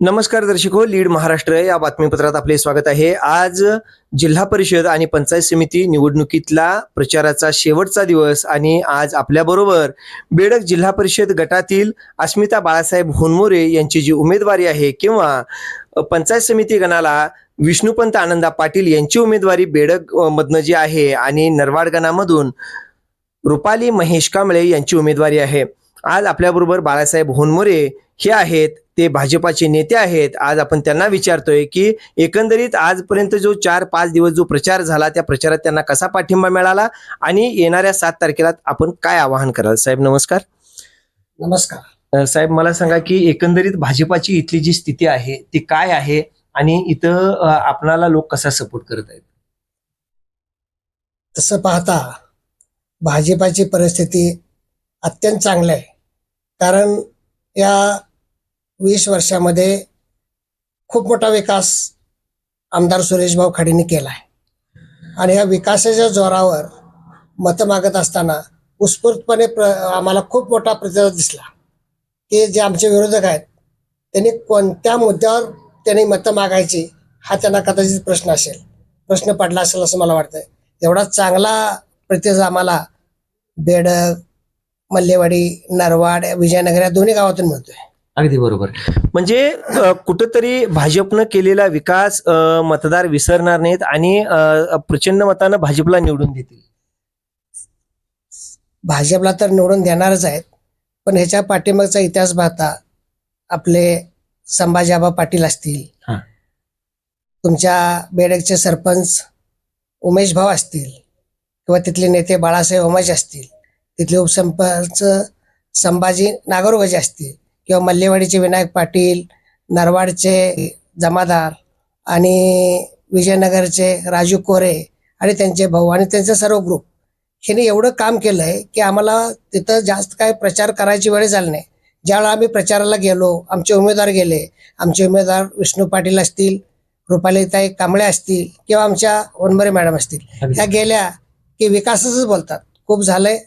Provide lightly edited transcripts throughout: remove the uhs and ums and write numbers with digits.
नमस्कार दर्शक हो, लीड महाराष्ट्र या बातमीपत्रात आपले स्वागत आहे। आज जिल्हा परिषद आणि पंचायत समिती निवडणुकीतला प्रचाराचा शेवटचा दिवस आणि आज आपल्याबरोबर बेडग जिल्हा परिषद गटातील अस्मिता बाळासाहेब होनमोरे यांची जी उमेदवारी आहे किंवा पंचायत समिती गणाला विष्णुपंत आनंदा पाटील यांची उमेदवारी बेडग मधनं जी आहे आणि नरवाड गणामधून रुपाली महेश कांबळे यांची उमेदवारी आहे। आज आपल्याबरोबर बाळासाहेब होनमोरे हे आहेत, ते भाजपाचे नेते आहेत। आज आपण त्यांना विचारतोय की एकंदरीत आजपर्यंत जो 4-5 दिवस जो प्रचार झाला त्या प्रचारात त्यांना कसा पाठिंबा मिळाला आणि येणाऱ्या 7 तारखेला आपण काय आवाहन कराल। साहेब नमस्कार। नमस्कार साहेब मला सांगा की एकंदरीत भाजपाची इथली जी स्थिती आहे ती काय आहे आणि इथं आपणाला लोक कसा सपोर्ट करत आहेत। तसं पाहता भाजपाची परिस्थिती अत्यंत चांगली आहे, कारण या 20 वर्षामध्ये खूप मोठा विकास आमदार सुरेशभाऊ खाडेंनी केला आहे आणि या विकासाच्या जोरावर मतं मागत असताना उत्स्फूर्तपणे आम्हाला खूप मोठा प्रतिसाद दिसला की जे आमचे विरोधक आहेत त्यांनी कोणत्या मुद्द्यावर त्यांनी मतं मागायची हा त्यांना कदाचित प्रश्न पडला असेल असं मला वाटतं। एवढा चांगला प्रतिसाद आम्हाला बेडग, मल्लेवाडी, नरवाड, विजयनगर या दोन्ही गावातून मिळतोय। अगदी बरोबर। म्हणजे कुठंतरी भाजपनं केलेला विकास मतदार विसरणार नाहीत आणि प्रचंड मतानं भाजपला निवडून देतील। भाजपला तर निवडून देणारच आहेत, पण ह्याच्या पाठीमागचा इतिहास पाहता आपले संभाजीआबा पाटील असतील, तुमच्या बेडगचे सरपंच उमेश भाऊ असतील किंवा तिथले नेते बाळासाहेब ओमाज असतील, तिथले उपसरपंच संभाजी नागोरगजे असतील किंवा मल्लेवाडीचे विनायक पाटील, नरवाडचे जमादार आणि विजयनगरचे राजू कोरे आणि त्यांचे भाऊ आणि त्यांचे सर्व ग्रुप ह्यांनी एवढं काम केलं आहे की आम्हाला तिथं जास्त काय प्रचार करायची वेळ झाली नाही। ज्यावेळेला आम्ही प्रचाराला गेलो, आमचे उमेदवार गेले, आमचे उमेदवार विष्णू पाटील असतील, रुपालीताई कांबळे असतील किंवा आमच्या होनमोरे मॅडम असतील, ह्या गेल्या की विकासाचंच बोलतात। खूप झालंय,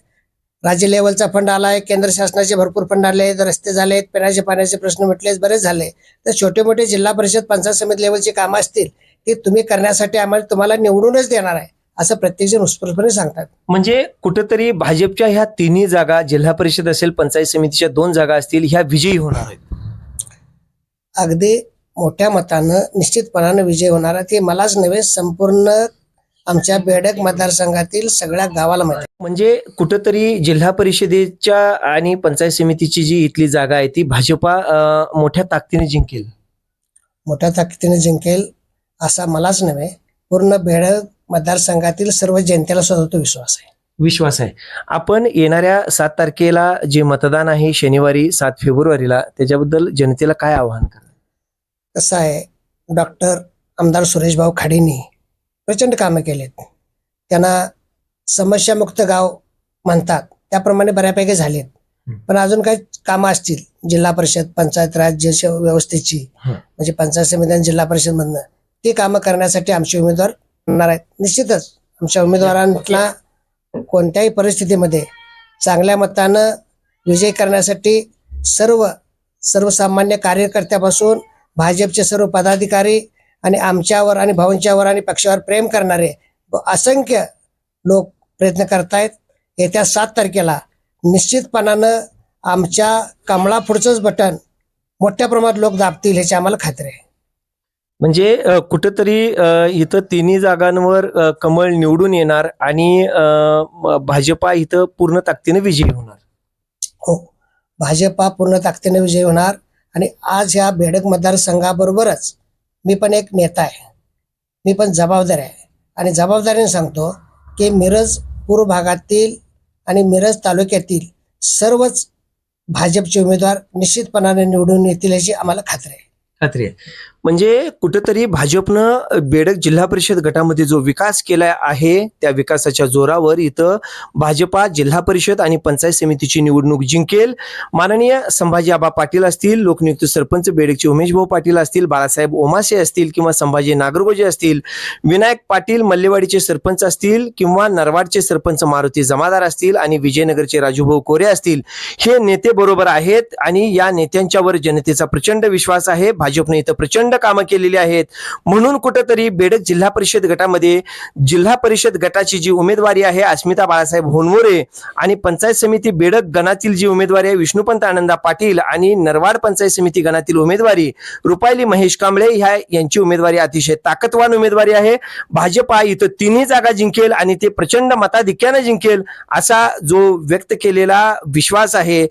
राज्य लेवलचा फंड आलाय, केंद्र शासनाचे भरपूर फंड आले, रस्ते झालेत, पिण्याचे पाण्याचे प्रश्न मिटले, बरेच झाले। तर छोटे मोठे जिल्हा परिषद पंचायत समिती लेवलची कामं असतील ती तुम्ही करण्यासाठी तुम्हाला निवडूनच देणार आहे असं प्रत्येकजण उत्स्फूर्तपणे सांगतात। म्हणजे कुठेतरी भाजपच्या ह्या तिन्ही जागा, जिल्हा परिषद असेल, पंचायत समितीच्या 2 जागा असतील, ह्या विजयी होणार आहेत। अगदी मोठ्या मतानं निश्चितपणानं विजय होणार आहे। ते मलाच नव्हे, संपूर्ण आमच्या बेडग मतदारसंघातील सगळ्या गावाला माहिती। म्हणजे कुठेतरी जिल्हा परिषदेच्या आणि पंचायत समितीची जी इथली जागा आहे ती भाजपा मोठ्या ताकदीने जिंकेल असा मलाच नव्हे, पूर्ण बेडग मतदारसंघातील सर्व जनतेला सुद्धा तो विश्वास आहे। आपण येणाऱ्या 7 तारखेला जे मतदान आहे शनिवारी 7 फेब्रुवारीला, त्याच्याबद्दल जनतेला काय आवाहन करा। कसं आहे, डॉक्टर आमदार सुरेशभाऊ खाडेंनी प्रचंड कामं केलेत। त्यांना समस्यामुक्त गाव म्हणतात त्याप्रमाणे बऱ्यापैकी झालेत, पण अजून काही कामं असतील जिल्हा परिषद पंचायत राज व्यवस्थेची, म्हणजे पंचायत समिती आणि जिल्हा परिषद मधनं ती कामं करण्यासाठी आमचे उमेदवार होणार आहेत। निश्चितच आमच्या उमेदवारांना कोणत्याही परिस्थितीमध्ये चांगल्या मतानं विजय करण्यासाठी सर्वसामान्य कार्यकर्त्यापासून भाजपचे सर्व पदाधिकारी आणि आमच्यावर आणि भाऊंच्यावर आणि पक्षावर प्रेम करणारे असंख्य लोक प्रयत्न करतायत। येत्या 7 तारखेला निश्चितपणानं आमच्या कमळा पुढचंच बटन मोठ्या प्रमाणात लोक दाबतील ह्याची आम्हाला खात्री आहे। म्हणजे कुठेतरी इथं तिन्ही जागांवर कमळ निवडून येणार आणि भाजपा इथं पूर्ण ताकदीने विजयी होणार। हो, भाजपा पूर्ण ताकदीने विजयी होणार आणि आज ह्या बेडग मतदारसंघाबरोबरच मी पण एक नेता आहे, मी पण जबाबदार आहे आणि जबाबदारीने सांगतो की मिरज पूर्व भागातील आणि मिरज तालुक्यातील सर्वच भाजपचे उमेदवार निश्चितपणाने निवडून येतील याची आम्हाला खात्री आहे। म्हणजे कुठंतरी भाजपनं बेडग जिल्हा परिषद गटामध्ये जो विकास केला आहे त्या विकासाच्या जोरावर इथं भाजपा जिल्हा परिषद आणि पंचायत समितीची निवडणूक जिंकेल. माननीय संभाजी आबा पाटील असतील, लोकनियुक्त सरपंच बेडगचे उमेश भाऊ पाटील असतील, बाळासाहेब ओमासे असतील किंवा संभाजी नागरगोजे असतील, विनायक पाटील मल्लेवाडीचे सरपंच असतील किंवा नरवाडचे सरपंच मारुती जमादार असतील आणि विजयनगरचे राजूभाऊ कोरे असतील, हे नेते बरोबर आहेत आणि या नेत्यांच्यावर जनतेचा प्रचंड विश्वास आहे. भाजपने इथं प्रचंड कामं केलेली आहेत. म्हणून कुठंतरी बेडग जिल्हा परिषद गटामध्ये जिल्हा परिषद गटाची जी उमेदवारी आहे अस्मिता बाळासाहेब होनवरे आणि पंचायत समिती बेडग गणातील जी उमेदवारी आहे विष्णुपंत आनंदा पाटील आणि नरवाड पंचायत समिती गणातील उमेदवारी रुपाली महेश कांबळे यांची उमेदवारी अतिशय ताकदवान उमेदवारी आहे. भाजपा इथं तिन्ही जागा जिंकेल आणि ते प्रचंड मताधिक्याने जिंकेल असा जो व्यक्त केलेला विश्वास आहे